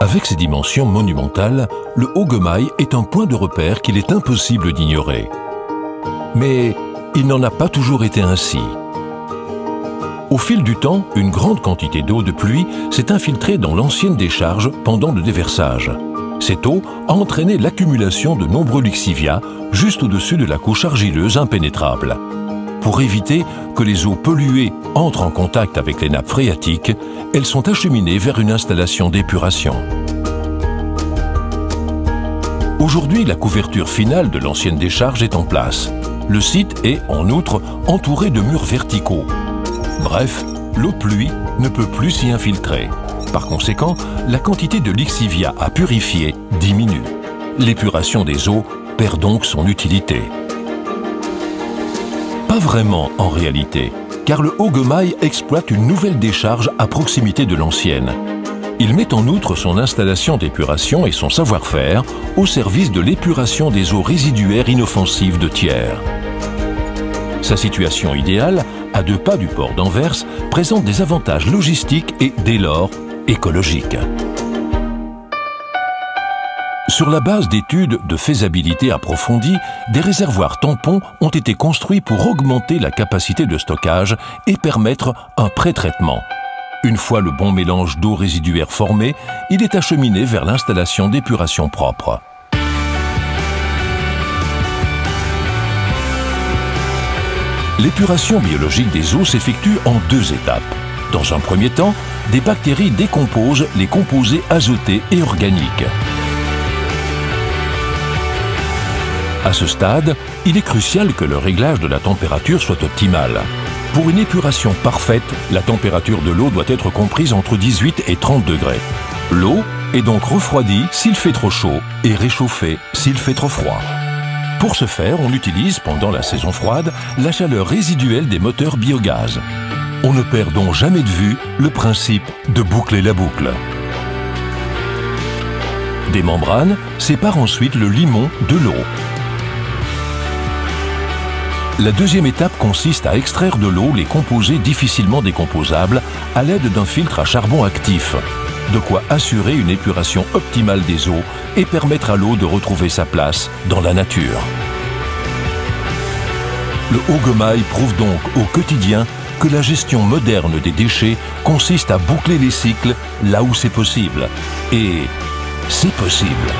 Avec ses dimensions monumentales, le Haut-Gomaï est un point de repère qu'il est impossible d'ignorer. Mais il n'en a pas toujours été ainsi. Au fil du temps, une grande quantité d'eau de pluie s'est infiltrée dans l'ancienne décharge pendant le déversage. Cette eau a entraîné l'accumulation de nombreux lixiviats juste au-dessus de la couche argileuse impénétrable. Pour éviter que les eaux polluées entrent en contact avec les nappes phréatiques, elles sont acheminées vers une installation d'épuration. Aujourd'hui, la couverture finale de l'ancienne décharge est en place. Le site est, en outre, entouré de murs verticaux. Bref, l'eau de pluie ne peut plus s'y infiltrer. Par conséquent, la quantité de lixiviat à purifier diminue. L'épuration des eaux perd donc son utilité. Pas vraiment en réalité, car le Haut-Gomaï exploite une nouvelle décharge à proximité de l'ancienne. Il met en outre son installation d'épuration et son savoir-faire au service de l'épuration des eaux résiduaires inoffensives de tiers. Sa situation idéale, à 2 pas du port d'Anvers, présente des avantages logistiques et, dès lors, écologiques. Sur la base d'études de faisabilité approfondies, des réservoirs tampons ont été construits pour augmenter la capacité de stockage et permettre un pré-traitement. Une fois le bon mélange d'eau résiduaire formé, il est acheminé vers l'installation d'épuration propre. L'épuration biologique des eaux s'effectue en 2 étapes. Dans un premier temps, des bactéries décomposent les composés azotés et organiques. À ce stade, il est crucial que le réglage de la température soit optimal. Pour une épuration parfaite, la température de l'eau doit être comprise entre 18 et 30 degrés. L'eau est donc refroidie s'il fait trop chaud et réchauffée s'il fait trop froid. Pour ce faire, on utilise, pendant la saison froide, la chaleur résiduelle des moteurs biogaz. On ne perd donc jamais de vue le principe de boucler la boucle. Des membranes séparent ensuite le limon de l'eau. La deuxième étape consiste à extraire de l'eau les composés difficilement décomposables à l'aide d'un filtre à charbon actif. De quoi assurer une épuration optimale des eaux et permettre à l'eau de retrouver sa place dans la nature. Le Haut-Gomaï prouve donc au quotidien que la gestion moderne des déchets consiste à boucler les cycles là où c'est possible. Et c'est possible.